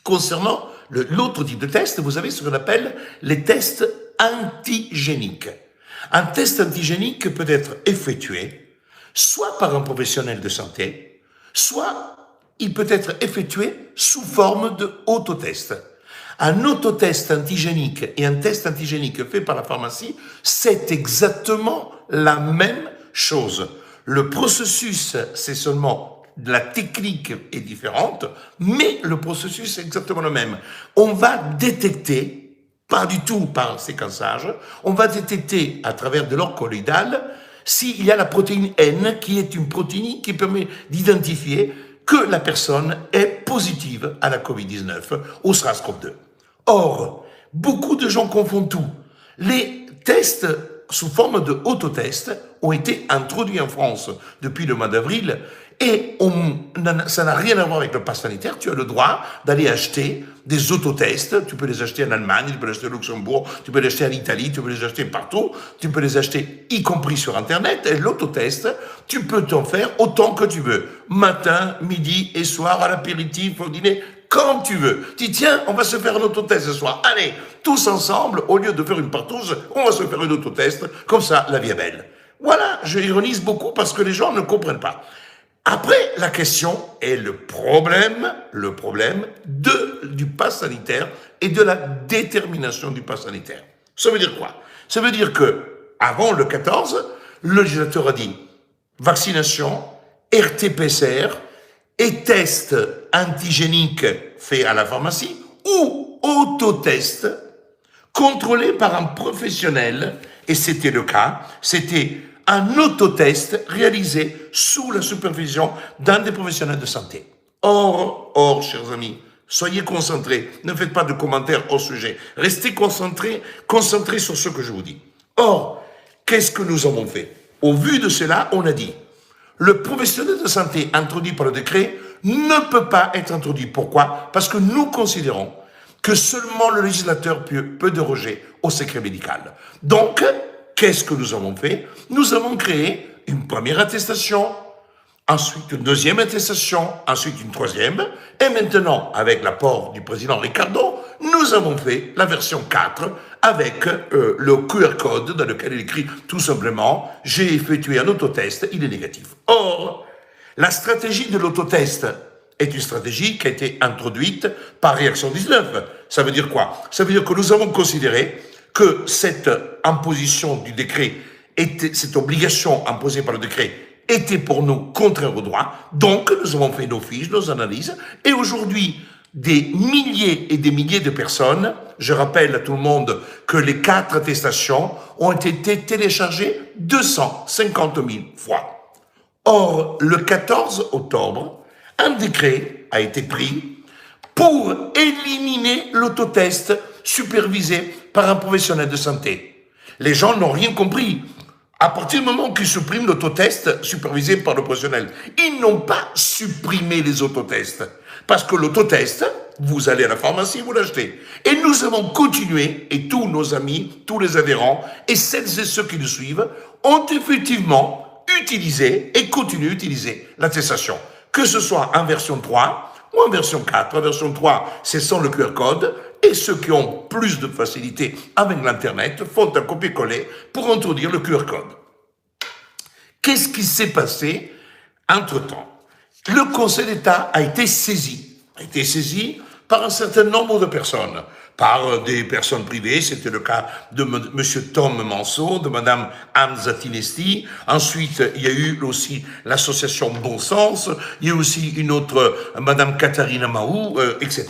Concernant l'autre type de test, vous avez ce qu'on appelle les tests antigéniques. Un test antigénique peut être effectué soit par un professionnel de santé, soit il peut être effectué sous forme de autotest. Un autotest antigénique et un test antigénique fait par la pharmacie, c'est exactement la même chose. Le processus, c'est seulement la technique est différente, mais le processus est exactement le même. On va détecter, pas du tout par séquençage, on va détecter à travers de l'or colloïdal s'il y a la protéine N, qui est une protéine qui permet d'identifier que la personne est positive à la Covid-19, au SARS-CoV-2. Or, beaucoup de gens confondent tout. Les tests sous forme de autotests ont été introduits en France depuis le mois d'avril et ça n'a rien à voir avec le pass sanitaire. Tu as le droit d'aller acheter des autotests. Tu peux les acheter en Allemagne, tu peux les acheter au Luxembourg, tu peux les acheter en Italie, tu peux les acheter partout. Tu peux les acheter y compris sur Internet. Et l'autotest, tu peux t'en faire autant que tu veux. Matin, midi et soir, à l'apéritif, au dîner, quand tu veux. Tu dis, tiens, on va se faire un autotest ce soir. Allez, tous ensemble, au lieu de faire une partouze, on va se faire un autotest. Comme ça, la vie est belle. Voilà, je ironise beaucoup parce que les gens ne comprennent pas. Après, la question est le problème du pass sanitaire et de la détermination du pass sanitaire. Ça veut dire quoi? Ça veut dire que, avant le 14, le législateur a dit vaccination, RT-PCR et test antigénique fait à la pharmacie ou autotest contrôlé par un professionnel, et c'était le cas, c'était un autotest réalisé sous la supervision d'un des professionnels de santé. Or, chers amis, soyez concentrés, ne faites pas de commentaires au sujet, restez concentrés sur ce que je vous dis. Or, qu'est-ce que nous avons fait? Au vu de cela, on a dit, le professionnel de santé introduit par le décret ne peut pas être introduit. Pourquoi? Parce que nous considérons que seulement le législateur peut déroger au secret médical. Donc, qu'est-ce que nous avons fait? Nous avons créé une première attestation, ensuite une deuxième attestation, ensuite une troisième, et maintenant, avec l'apport du président Ricardo, nous avons fait la version 4 avec le QR code dans lequel il écrit tout simplement « J'ai effectué un autotest, il est négatif ». Or, la stratégie de l'autotest est une stratégie qui a été introduite par Réaction 19. Ça veut dire quoi? Ça veut dire que nous avons considéré que cette imposition du décret, cette obligation imposée par le décret, était pour nous contraire au droit. Donc, nous avons fait nos fiches, nos analyses, et aujourd'hui, des milliers et des milliers de personnes, je rappelle à tout le monde que les 4 attestations ont été téléchargées 250 000 fois. Or, le 14 octobre, un décret a été pris pour éliminer l'autotest supervisé par un professionnel de santé. Les gens n'ont rien compris. À partir du moment qu'ils suppriment l'autotest supervisé par le professionnel, ils n'ont pas supprimé les autotests. Parce que l'autotest, vous allez à la pharmacie, vous l'achetez. Et nous avons continué, et tous nos amis, tous les adhérents, et celles et ceux qui nous suivent, ont effectivement utilisé et continuent d'utiliser l'attestation. Que ce soit en version 3 ou en version 4. En version 3, c'est sans le QR code, et ceux qui ont plus de facilité avec l'Internet font un copier-coller pour introduire le QR code. Qu'est-ce qui s'est passé entre-temps? Le Conseil d'État a été saisi par un certain nombre de personnes, par des personnes privées, c'était le cas de M. Tom Manceau, de Mme Anne Zatinesti, ensuite il y a eu aussi l'association Bon Sens, il y a eu aussi une autre, Mme Katharina Mahou, etc.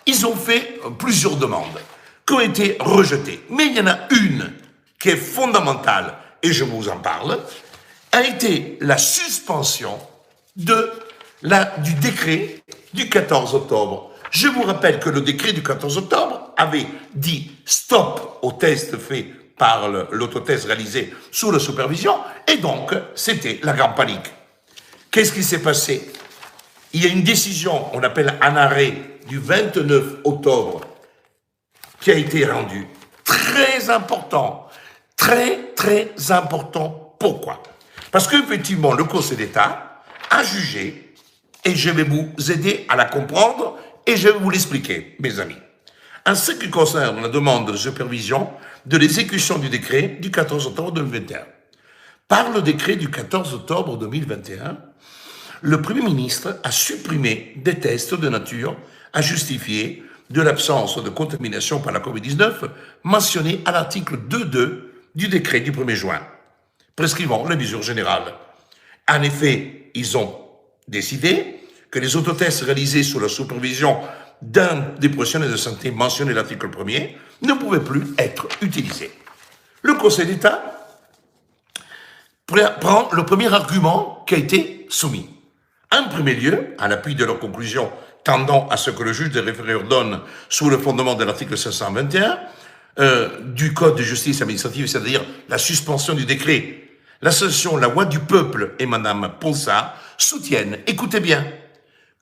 Ils ont fait plusieurs demandes qui ont été rejetées, mais il y en a une qui est fondamentale, et je vous en parle, a été la suspension du décret du 14 octobre. Je vous rappelle que le décret du 14 octobre avait dit stop au test fait par l'autotest réalisé sous la supervision, et donc c'était la grande panique. Qu'est-ce qui s'est passé? Il y a une décision, on appelle un arrêt du 29 octobre, qui a été rendu très important. Très, très important. Pourquoi? Parce qu'effectivement, le Conseil d'État a jugé, et je vais vous aider à la comprendre et je vais vous l'expliquer, mes amis. En ce qui concerne la demande de supervision de l'exécution du décret du 14 octobre 2021, par le décret du 14 octobre 2021, le Premier ministre a supprimé des tests de nature à justifier de l'absence de contamination par la COVID-19 mentionnée à l'article 2.2 du décret du 1er juin, prescrivant les mesures générales. En effet, ils ont décidé que les autotests réalisés sous la supervision d'un des professionnels de santé mentionnés à l'article 1er ne pouvaient plus être utilisés. Le Conseil d'État prend le premier argument qui a été soumis. En premier lieu, à l'appui de leurs conclusions tendant à ce que le juge des référés ordonne sous le fondement de l'article 521 du Code de justice administrative, c'est-à-dire la suspension du décret, l'association La Voix du Peuple et Madame Ponsard soutiennent, écoutez bien,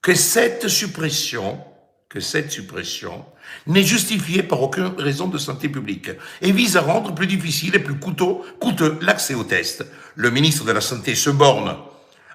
que cette suppression n'est justifiée par aucune raison de santé publique et vise à rendre plus difficile et plus coûteux l'accès au test. Le ministre de la Santé se borne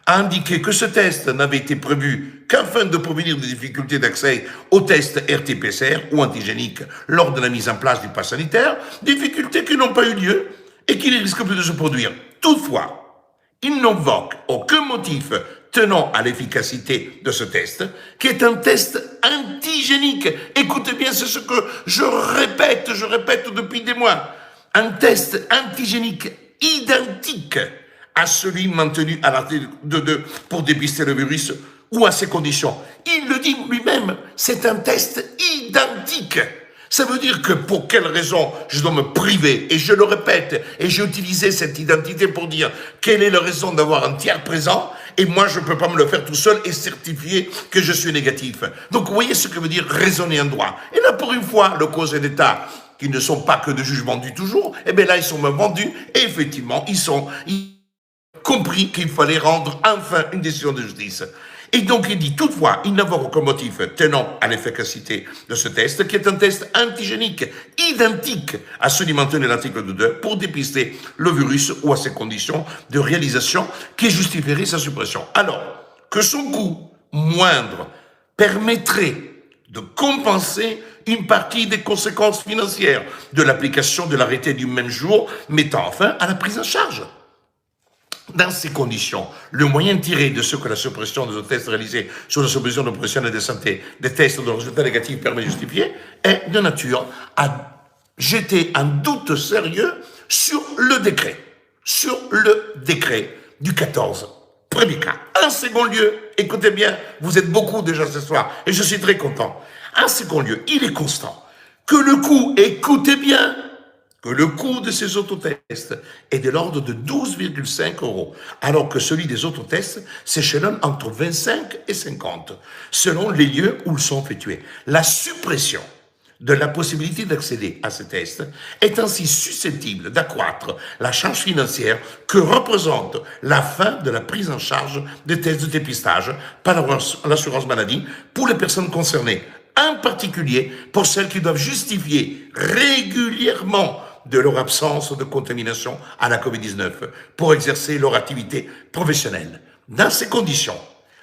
a indiqué que ce test n'avait été prévu qu'afin de prévenir des difficultés d'accès aux tests RT-PCR ou antigéniques lors de la mise en place du pass sanitaire, difficultés qui n'ont pas eu lieu et qui ne risquent plus de se produire. Toutefois, il n'invoque aucun motif tenant à l'efficacité de ce test, qui est un test antigénique. Écoutez bien, c'est ce que je répète depuis des mois. Un test antigénique identique à celui maintenu à l'article 2.2 pour dépister le virus ou à ses conditions. Il le dit lui-même, c'est un test identique. Ça veut dire que pour quelle raison je dois me priver, et je le répète, et j'ai utilisé cette identité pour dire quelle est la raison d'avoir un tiers présent, et moi je ne peux pas me le faire tout seul et certifier que je suis négatif. Donc vous voyez ce que veut dire raisonner en droit. Et là pour une fois, le Conseil d'État, qui ne sont pas que de juges vendus toujours, eh bien là ils sont même vendus, et effectivement ils ont compris qu'il fallait rendre enfin une décision de justice. Et donc il dit, toutefois, il n'invoque aucun motif tenant à l'efficacité de ce test, qui est un test antigénique, identique à celui maintenu à l'article 2 pour dépister le virus ou à ses conditions de réalisation qui justifierait sa suppression. Alors, que son coût moindre permettrait de compenser une partie des conséquences financières de l'application de l'arrêté du même jour, mettant fin à la prise en charge. Dans ces conditions, le moyen tiré de ce que la suppression des tests réalisés sur la supervision de professionnels de santé, des tests dont le résultat négatif permet de justifier, est de nature à jeter un doute sérieux sur le décret du 14. Premier cas. En second lieu, écoutez bien, vous êtes beaucoup déjà ce soir, et je suis très content. En second lieu, il est constant que le coût, écoutez bien, que le coût de ces autotests est de l'ordre de 12,5 €, alors que celui des autotests s'échelonne entre 25 et 50, selon les lieux où ils sont effectués. La suppression de la possibilité d'accéder à ces tests est ainsi susceptible d'accroître la charge financière que représente la fin de la prise en charge des tests de dépistage par l'assurance maladie pour les personnes concernées, en particulier pour celles qui doivent justifier régulièrement de leur absence de contamination à la COVID-19 pour exercer leur activité professionnelle. Dans ces conditions,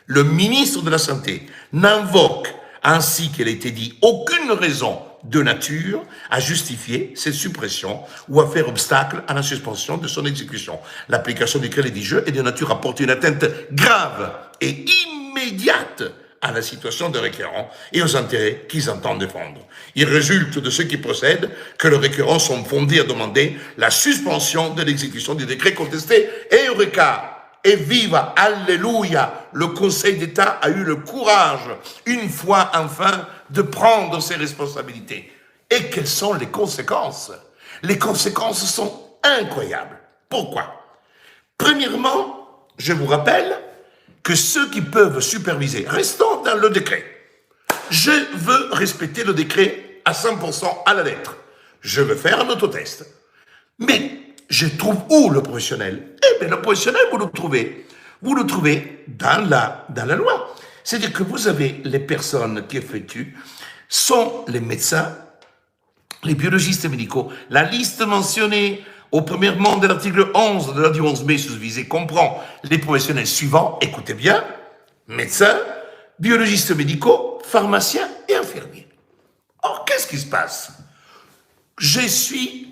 le ministre de la Santé n'invoque, ainsi qu'il a été dit, aucune raison de nature à justifier cette suppression ou à faire obstacle à la suspension de son exécution. L'application du crédit jeu est de nature à porter une atteinte grave et immédiate à la situation des requérants et aux intérêts qu'ils entendent défendre. Il résulte de ce qui procède que les requérants sont fondés à demander la suspension de l'exécution du décret contesté. Et Eureka! Et viva, alléluia, le Conseil d'État a eu le courage, une fois enfin, de prendre ses responsabilités. Et quelles sont les conséquences? Les conséquences sont incroyables. Pourquoi? Premièrement, je vous rappelle que ceux qui peuvent superviser, restons dans le décret. Je veux respecter le décret à 100% à la lettre. Je veux faire un autotest. Mais je trouve où le professionnel? Eh bien, le professionnel, vous le trouvez dans la loi. C'est-à-dire que vous avez les personnes qui effectuent, sont les médecins, les biologistes médicaux. La liste mentionnée au premièrement de l'article 11 de la du 11 mai susvisé comprend les professionnels suivants, écoutez bien, médecins, biologistes médicaux, pharmaciens qu'est-ce qui se passe? Je suis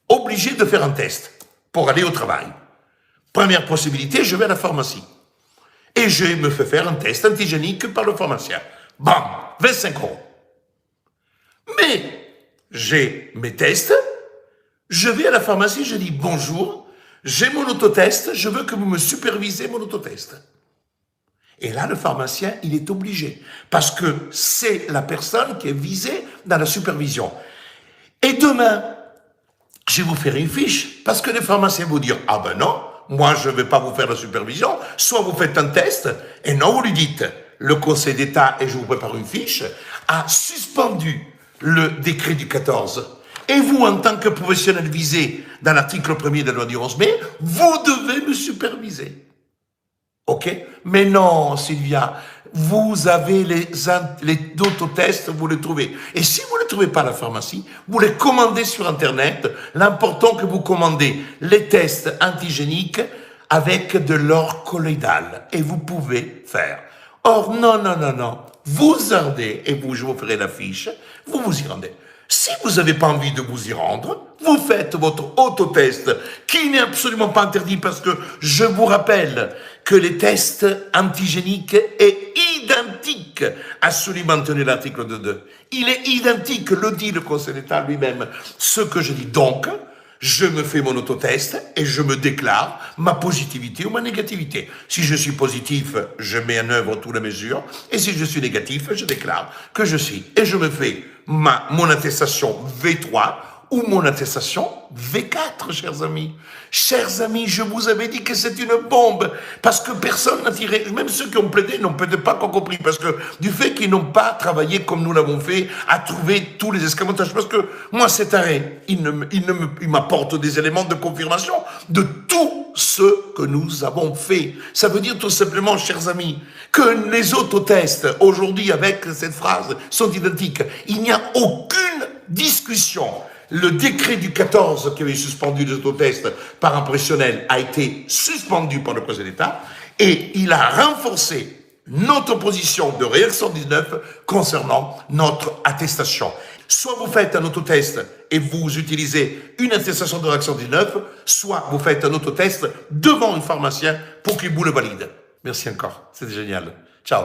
obligé de faire un test pour aller au travail. Première possibilité, je vais à la pharmacie. Et je me fais faire un test antigénique par le pharmacien. Bam, 25 €. Mais j'ai mes tests, je vais à la pharmacie, je dis bonjour, j'ai mon autotest, je veux que vous me supervisez mon autotest. Et là, le pharmacien, il est obligé, parce que c'est la personne qui est visée dans la supervision. Et demain, je vais vous faire une fiche, parce que les pharmaciens vont dire, ah ben non, moi je ne vais pas vous faire la supervision, soit vous faites un test, et non, vous lui dites, le Conseil d'État, et je vous prépare une fiche, a suspendu le décret du 14. Et vous, en tant que professionnel visé dans l'article 1er de la loi du 11 mai, vous devez me superviser. Ok? Mais non, Sylvia, vous avez les autotests, vous les trouvez. Et si vous ne les trouvez pas à la pharmacie, vous les commandez sur Internet. L'important que vous commandez les tests antigéniques avec de l'or colloïdal. Et vous pouvez faire. Or, non, non, non, non. Vous rendez, et vous, je vous ferai la fiche, vous vous y rendez. Si vous n'avez pas envie de vous y rendre, vous faites votre autotest, qui n'est absolument pas interdit parce que je vous rappelle que les tests antigéniques est identique à celui mentionné à l'article 2.2. Il est identique, le dit le Conseil d'État lui-même, ce que je dis. Donc, je me fais mon autotest et je me déclare ma positivité ou ma négativité. Si je suis positif, je mets en œuvre toutes les mesures. Et si je suis négatif, je déclare que je suis. Et je me fais mon attestation V3 ou mon attestation V4, chers amis. Chers amis, je vous avais dit que c'est une bombe, parce que personne n'a tiré, même ceux qui ont plaidé n'ont peut-être pas encore compris, parce que du fait qu'ils n'ont pas travaillé comme nous l'avons fait, à trouver tous les escamotages, parce que moi, cet arrêt, il m'apporte des éléments de confirmation de tout ce que nous avons fait. Ça veut dire tout simplement, chers amis, que les autotests, aujourd'hui, avec cette phrase, sont identiques. Il n'y a aucune discussion. Le décret du 14 qui avait suspendu les autotests par impressionnel a été suspendu par le Conseil d'État et il a renforcé notre position de réaction 19 concernant notre attestation. Soit vous faites un autotest et vous utilisez une attestation de réaction 19, soit vous faites un autotest devant un pharmacien pour qu'il vous le valide. Merci encore, c'était génial. Ciao.